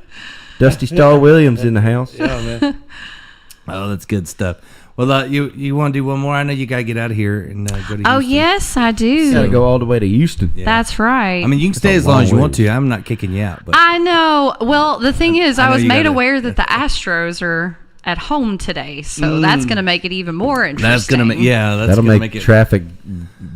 Dusty Starr Williams in the house. Oh, that's good stuff. Well, you want to do one more? I know you got to get out of here and go to Houston. Oh, yes, I do. Got to go all the way to Houston. Yeah. That's right. I mean, you can stay a as long long as you want ways. to. I'm not kicking you out. But I know. Well, the thing is, I I know was you made gotta- aware that the Astros are at home today, so that's going to make it even more interesting. that's going to make, that's That'll gonna make it. traffic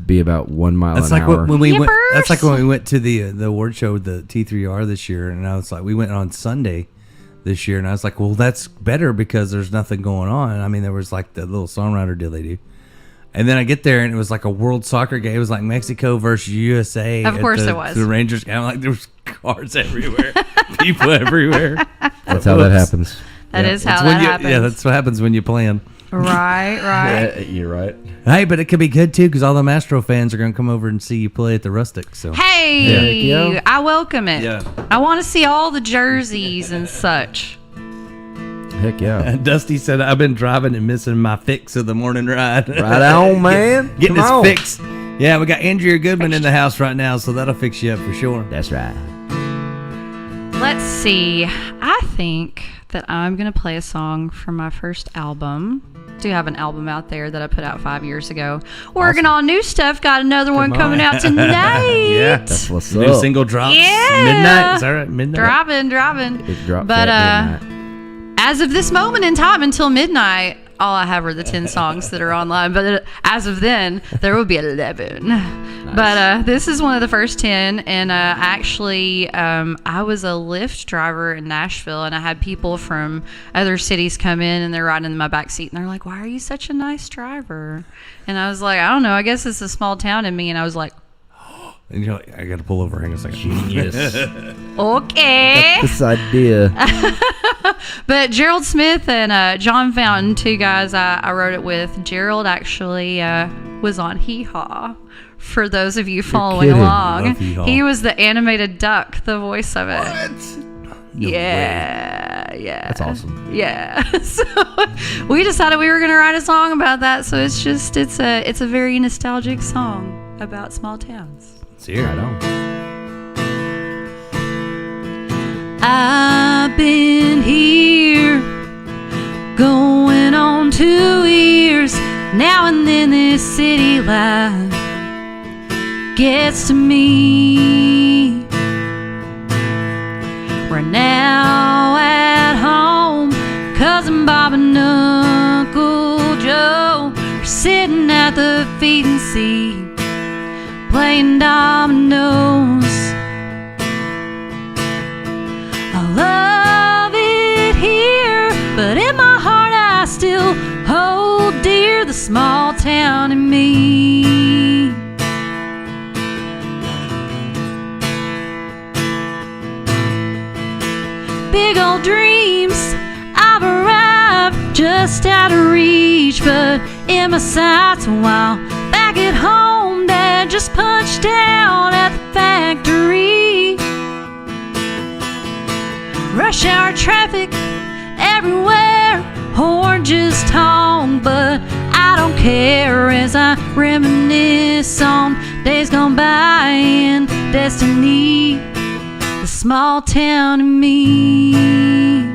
be about 1 mile That's an like hour. when we went. That's like Yippers. when we went to the award show with the T3R this year, and I was like, we went on Sunday this year, and I was like, well, that's better because there's nothing going on. I mean, there was like the little songwriter deal they do, and then I get there, and it was like a World Soccer game. It was like Mexico versus USA. Of at course the, it was. The Rangers. And I'm like, there was cars everywhere, people everywhere. That's how that happens. That is That's how when that you- happens. Yeah, that's what happens when you plan. right. You're right. Hey, but it could be good too because all the Astro fans are going to come over and see you play at the Rustic. So Hey, Yeah. I welcome it. Yeah. I want to see all the jerseys and such. Heck yeah. And Dusty said, I've been driving and missing my fix of the morning ride. Right on, man. Getting Come his on. fix. Yeah, we got Andrea Goodman in the house right now, so that'll fix you up for sure. That's right. Let's see. I think that I'm going to play a song from my first album. I do have an album out there that I put out 5 years ago. Working on new stuff. Got another one coming out tonight. Yeah. That's what's New up. single drops. Yeah. Midnight. Is that right? Midnight. Driving. It dropped But that midnight. as of this moment in time until midnight, all I have are the 10 songs that are online. But as of then, there will be 11. But this is one of the first 10. And actually, I was a Lyft driver in Nashville, and I had people from other cities come in, and they're riding in my back seat, and they're like, "Why are you such a nice driver?" And I was like, "I don't know. I guess it's a small town in me." And I was like, And you're like, I got to pull over. Hang on a second. Genius. "Okay." This idea. But Gerald Smith and John Fountain, two guys I wrote it with. Gerald actually was on Hee Haw. For those of you following kidding. along, Love Hee Haw. he was the animated duck, the voice of it. No yeah. That's awesome. Yeah. So we decided we were going to write a song about that. So it's a very nostalgic song about small towns. Let's hear Right it. on. I've been here going on 2 years. Now and then this city life gets to me. We're now at home. Cousin Bob and Uncle Joe are sitting at the feeding seat playing dominoes. I love it here, but in my heart I still hold dear the small town in me. Big old dreams, I've arrived just out of reach, but in my sights a while back at home. Dad just punched down at the factory. Rush hour traffic everywhere, horn just honk, but I don't care as I reminisce on days gone by and destiny, the small town in me.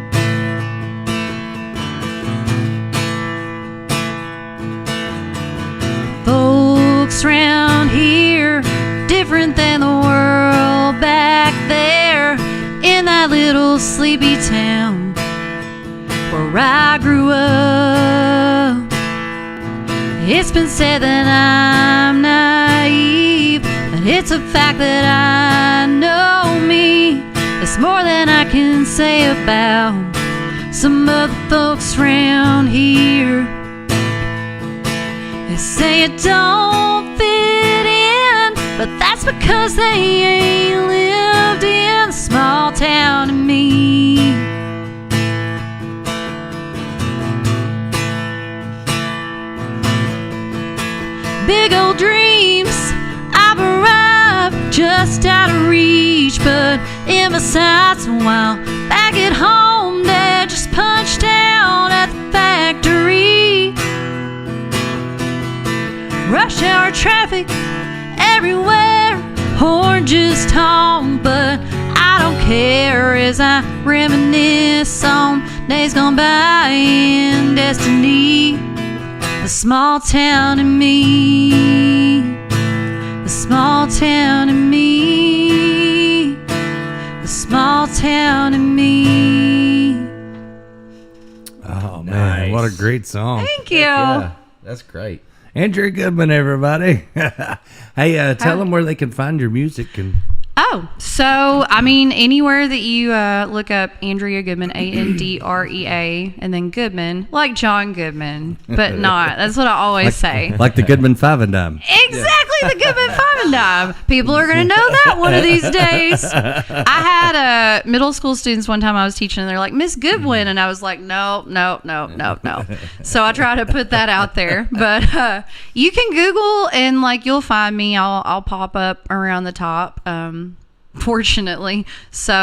Folks round here different than the world back there in that little sleepy town where I grew up. It's been said that I'm naive, but it's a fact that I know me. It's more than I can say about some of the folks round here. They say it don't fit in, but that's because they ain't lived in a small town to me. Big old dreams, I've arrived just out of reach, but in my sights a while back at home. Dad just punched down at the factory. Rush hour traffic everywhere, horn just honk, but I don't care as I reminisce on days gone by and destiny, the small town in me, the small town in me, the small town in me. Oh, man. What a great song. Thank you. Yeah, that's great. Andrea Goodman, everybody. Hey, tell them where they can find your music. And Oh, so, I mean, anywhere that you look up Andrea Goodman, Andrea, and then Goodman, like John Goodman, but not. That's what I always say. like the Goodman Five and Dime. Exactly, the Goodman Five and Dime. People are going to know that one of these days. I had middle school students one time I was teaching, and they're like, Miss Goodwin, and I was like, no. So I try to put that out there. But you can Google, and like you'll find me. I'll pop up around the top. fortunately. So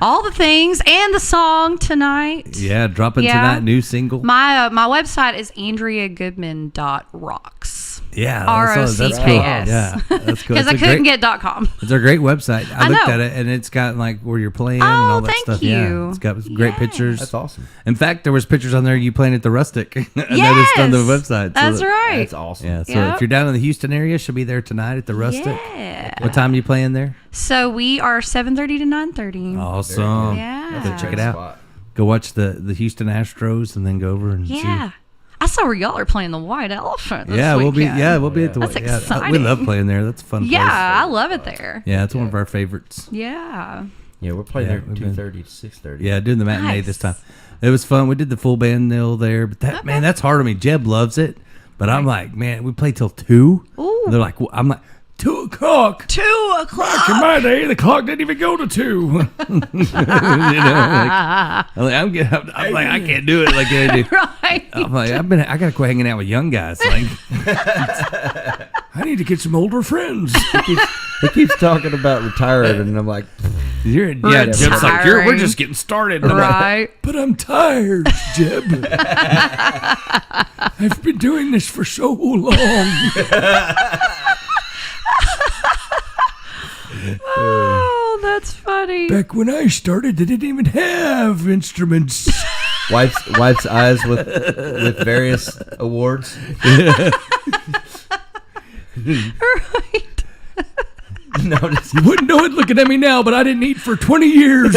all the things and the song tonight. Yeah, dropping Yeah. tonight, new single. My website is AndreaGoodman.rocks. Yeah, ROCKS. that's cool. Yeah, that's cool. Because I couldn't get .com. It's a great website. I looked know. at it, and it's got like where you're playing Oh, and all that thank stuff. you. Yeah, it's got great pictures. That's awesome. In fact, there was pictures on there you playing at the Rustic. I Yes, noticed on the website. That's right. That's awesome. Yeah, so Yep. if you're down in the Houston area, she'll be there tonight at the Rustic. Yeah. What time are you playing there? So we are 7:30 to 9:30. Awesome. Yeah. Go check it out. Go watch the Houston Astros and then go over and see. Yeah. I saw where y'all are playing the White Elephant. This Yeah, we'll be weekend. at the That's we exciting. love playing there. That's a fun. Yeah, place. I love it there. Yeah, it's one of our favorites. Yeah. Yeah, we're playing Yeah, there we've been- 2:30 to 6:30. Yeah, doing the matinee Nice. this time. It was fun. We did the full band nil there, but that man, that's hard on me. Jeb loves it, but I'm like, man, we play till 2. Ooh. They're like, well, I'm like 2 o'clock. 2 o'clock. In my day, the clock didn't even go to 2. I'm like, I can't do it like they do. Right. I'm like, I gotta quit hanging out with young guys. Like, I need to get some older friends. He keeps talking about retiring, and I'm like, Yeah, Jeb's like, we're Retiring. just getting started. And I'm like, Right. but I'm tired, Jeb. I've been doing this for so long. Oh, that's funny. Back when I started, they didn't even have instruments. wipes eyes with various awards. Right. No, just, You wouldn't know it looking at me now, but I didn't eat for 20 years.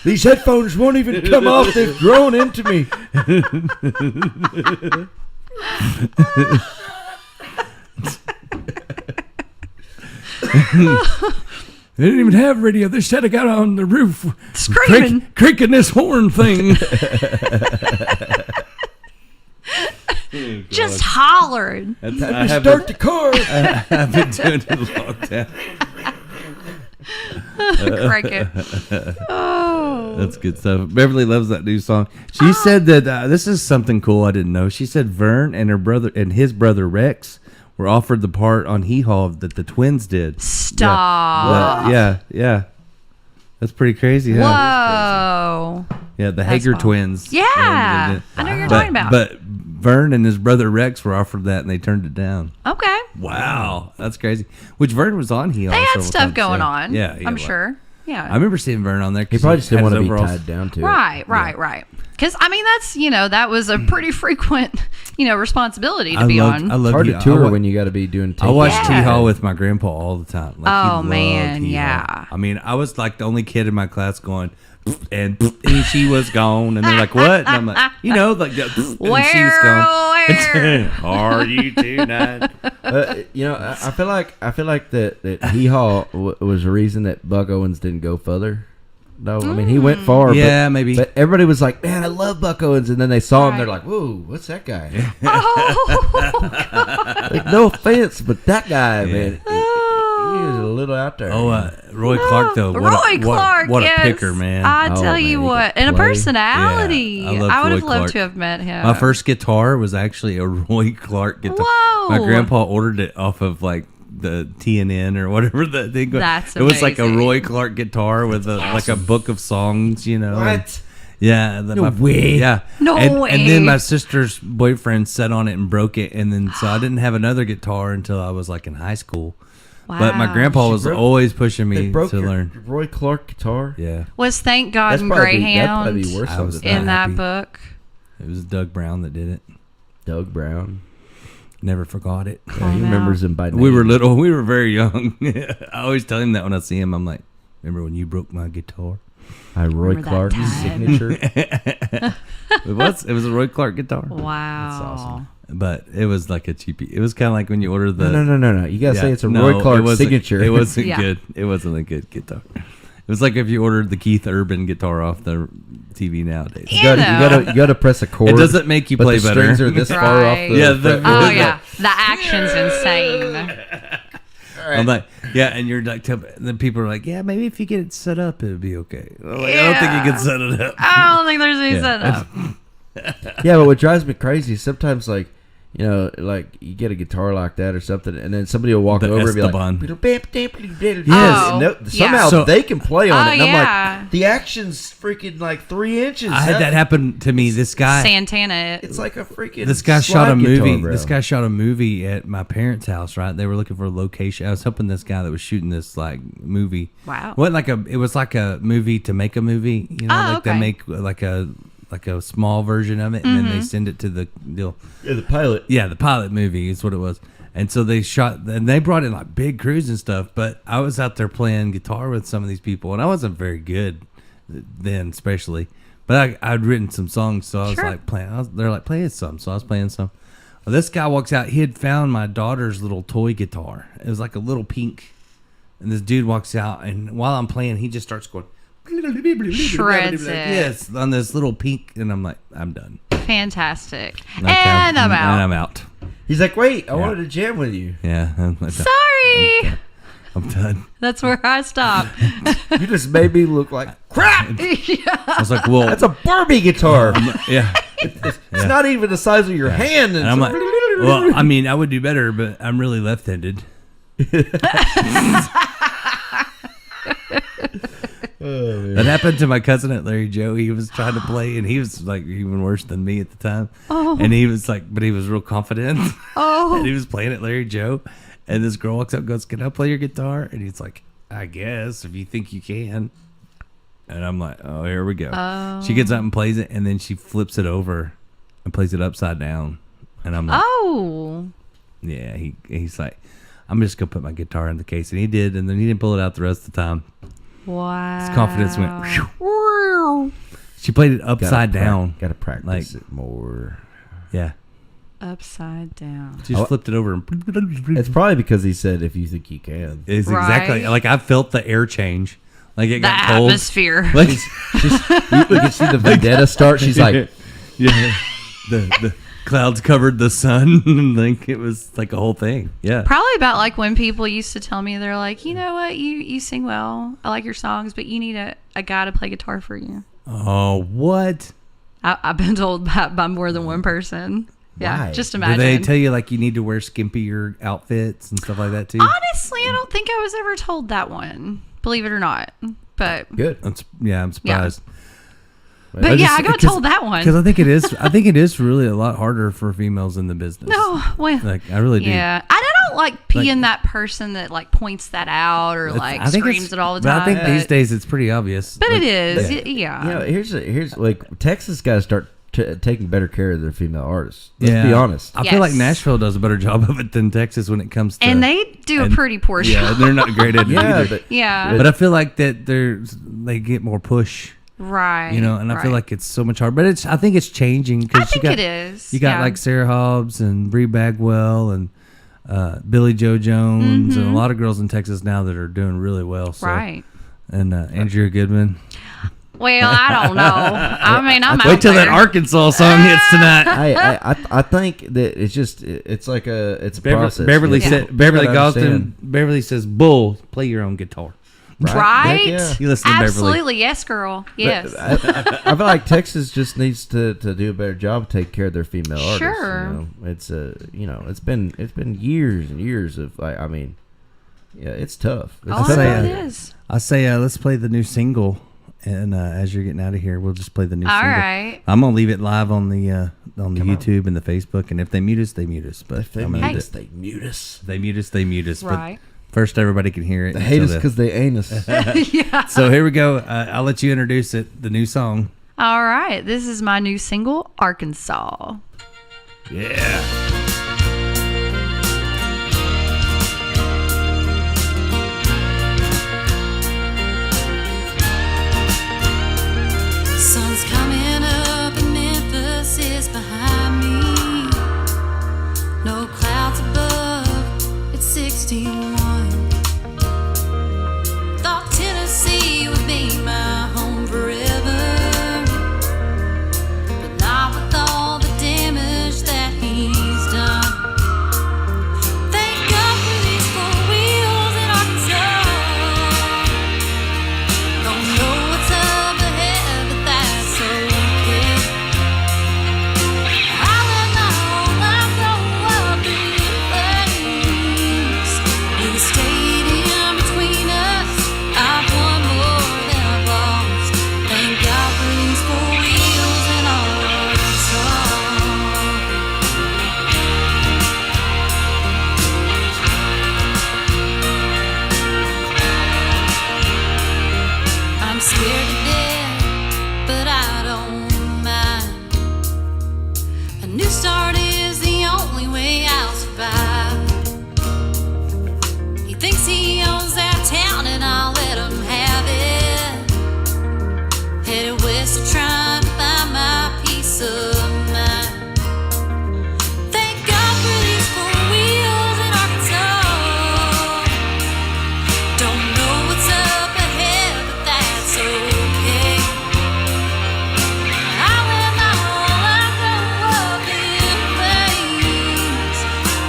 these headphones won't even come off. They've grown into me. They didn't even have radio. They said I got on the roof Screaming. cranking this horn thing. Just hollering. I Start the car. I've been doing it a long time. Cricket. Oh. That's good stuff. Beverly loves that new song. She said that this is something cool I didn't know. She said Vern and his brother Rex were offered the part on Hee Haw that the twins did. Stop. Yeah. That's pretty crazy. Huh? Whoa. Yeah, the Hager wild. twins. Yeah. I know what you're talking about. But Vern and his brother Rex were offered that, and they turned it down. Okay. Wow, that's crazy. Which Vern was on Hee Haw. They had several stuff times, going yeah. on. Yeah, I'm well, sure. Yeah. I remember seeing Vern on there. He 'cause probably just didn't had want to his be overalls. tied down to it. Right. Because I mean, that's that was a pretty frequent responsibility to be on. I love It's hard Hee to Haw. tour when you got to be doing. I watched Yeah. Hee Haw with my grandpa all the time. Like, he Oh, loved man, Hee Haw. yeah. I mean, I was like the only kid in my class going, and she was gone, and they're like, "What?" And I'm like, like, and she was gone. Where? Are you tonight? I feel like that Hee Haw was the reason that Buck Owens didn't go further. No, I mean he went far. Yeah, but, maybe. But everybody was like, "Man, I love Buck Owens," and then they saw him. They're Right. like, "Whoa, what's that guy?" Oh, Like, no offense, but that guy, Yeah. man, he was a little out there. Roy Clark though. Roy Clark. What yes. a picker, man. I Oh, tell man, you he what, could and a play. personality. Yeah, I loved I would have Roy loved Clark. to have met him. My first guitar was actually a Roy Clark guitar. Whoa. My grandpa ordered it off of like the TNN or whatever the thing was. That's It was like a amazing. Roy Clark guitar with like a book of songs, and- What? yeah. No way. Yeah. No and, way. And then my sister's boyfriend sat on it and broke it, and then so I didn't have another guitar until I was like in high school. But my Wow. grandpa She was broke- always pushing They me broke to your learn. Roy Clark guitar. Yeah. Was Thank God That's and probably Greyhound the worst I of was it. in that happy. book? It was Doug Brown that did it. Doug Brown. Never forgot it. Yeah, he no. remembers him by name. We were little. We were very young. I always tell him that when I see him. I'm like, remember when you broke my guitar? Roy Remember that Clark's time? signature. It was a Roy Clark guitar. Wow. awesome. But it was like a cheapie. It was kind of like when you order the. No. You gotta say it's a no, Roy Clark it wasn't- signature. It wasn't Yeah. good. It wasn't a good guitar. It was like if you ordered the Keith Urban guitar off the TV nowadays. Yeah. you gotta press a chord. It doesn't make you but play the better. strings are this far off. Right. The Yeah, the- Oh the- yeah, the action's insane. I'm like, yeah, and you're like, then people are like, yeah, maybe if you get it set up, it'll be okay. I'm like, I don't think you can set it up. I don't think there's any Yeah. setup. Yeah, but what drives me crazy is sometimes like you know, like you get a guitar like that or something, and then somebody will walk The over and be Esteban. like, Yes. no, somehow So- they can play on it. And yeah. I'm like, the action's freaking like 3 inches. I had that happen to me. This guy, Santana. It's like a freaking. this guy slide shot a guitar, movie. bro. This guy shot a movie at my parents' house. Right, they were looking for a location. I was helping this guy that was shooting this like movie. Wow. It was like a movie to make a movie. You know, Oh, like they okay. make like a small version of it, and then they send it to the deal. Yeah, the pilot. Yeah, the pilot movie is what it was. And so they shot, and they brought in like big crews and stuff. But I was out there playing guitar with some of these people, and I wasn't very good then, especially. But I'd written some songs, so I was Sure. like playing. They're like, play some, so I was playing some. Well, this guy walks out. He had found my daughter's little toy guitar. It was like a little pink. And this dude walks out, and while I'm playing, he just starts going. Shreds it. Yes, on this little pink, and I'm like, I'm done. Fantastic. Okay. And I'm out. And I'm out. He's like, wait, I wanted to jam with you. Yeah, I'm done. Sorry. I'm done. That's where I stop. You just made me look like crap. I was like, well, That's a Barbie guitar. yeah. It's not even the size of your hand. And I'm like, well, I mean, I would do better, but I'm really left-handed. That happened to my cousin at Larry Joe. He was trying to play, and he was like even worse than me at the time. Oh. And he was like, but he was real confident. Oh. And he was playing at Larry Joe, and this girl walks up and goes, "Can I play your guitar?" And he's like, "I guess if you think you can." And I'm like, "Oh, here we go." She gets up and plays it, and then she flips it over and plays it upside down. And I'm like, Oh. yeah, he's like, I'm just gonna put my guitar in the case, and he did, and then he didn't pull it out the rest of the time. Wow. His confidence went. Whew. Wow. She played it upside down. Got to practice Like- it more. Yeah, Upside down. she just flipped it over, and It's probably because he said, "If you think you can." it's exactly Right. like I felt the air change, like it The got cold. atmosphere. Like, You can see the vendetta start. She's like, yeah, the clouds covered the sun, like it was like a whole thing. Yeah, Probably about like when people used to tell me, they're like, you know what, you sing well. I like your songs, but you need a guy to play guitar for you. Oh, what? I've been told that by more than one person. Yeah, Why? just Do imagine. they tell you like you need to wear skimpier outfits and stuff like that too? Honestly, I don't think I was ever told that one. Believe it or not. But "Good." I'm surprised. but yeah, I got told that one. Because I think it is. I think it is really a lot harder for females in the business. No, well, Like I really do. yeah, I don't like being that person that like points that out or like I think screams it's- it all the but time. I think these days it's pretty obvious. but Like, it is, yeah. yeah. You know, here's like Texas got to start taking better care of their female artists. Let's Yeah. be honest. I feel like Yes. Nashville does a better job of it than Texas when it comes to. And they do a and- pretty poor Yeah, job. they're not great at it Yeah, either. but Yeah, But I feel like that they get more push, right. you know, and I feel right. like it's so much harder. But I think it's changing. I Cause think you got, it is. You got yeah. like Sarah Hobbs and Bree Bagwell and Billy Joe Jones and a lot of girls in Texas now that are doing really well. So. Mm-hmm. right. And Andrea Goodman. Well, I don't know. I mean, I'm out Wait till there. that Arkansas song hits tonight. I think that it's like it's a process. Beverly You said gotta Beverly Galston. understand. Beverly says, "Bull, play your own guitar." Right? Heck yeah. You listen to Beverly. Absolutely, yes, girl. Yes. I feel like Texas just needs to do a better job of taking care of their female artists. Sure. You know? It's it's been years and years of like, I mean, yeah, it's tough. It's Oh, I tough say, know out it here. is. I say, let's play the new single, and as you're getting out of here, we'll just play the new All single. right. I'm gonna leave it live on the YouTube and the Facebook, and if they mute us, they mute us. But If they I'm gonna mute do us, it. they mute us. They mute us, they mute us. Right. But first, everybody can hear it. They hate So us because they ain't us. So here we go. I'll let you introduce it. The new song. All right. This is my new single, Arkansas. Yeah. Sun's coming up and Memphis is behind me. No clouds above, it's 61. Thought Tennessee would be my home forever, but not with all the damage that he's done. Thank God for these four wheels in Arkansas. Don't know what's up ahead, but that's okay. I let my whole life go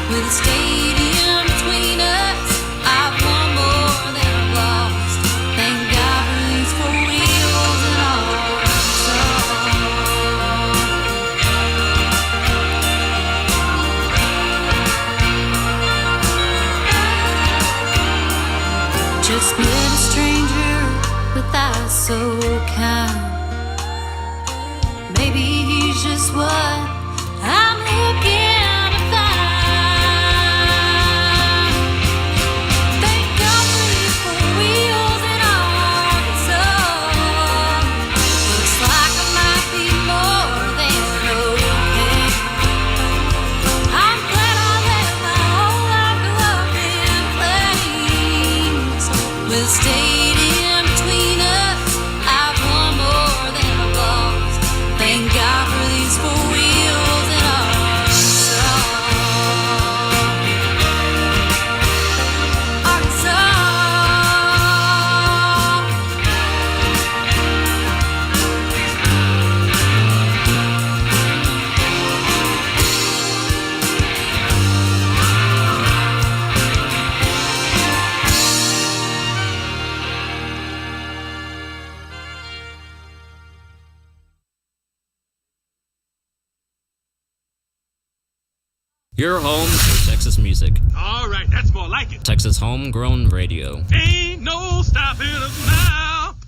with a stadium between us. I've won more than I've lost. Thank God for these four wheels and our song. Just met a stranger with eyes so kind. Maybe he's just what I'm looking to find. Thank God for these four wheels in Arkansas. Looks like I might be more than okay. I'm glad I left my whole life up in flames. With a stadium between us, I've won more than I've lost. Thank God for these four wheels in Arkansas. Arkansas. Your home for Texas music. All right, that's more like it. Texas Homegrown Radio. Ain't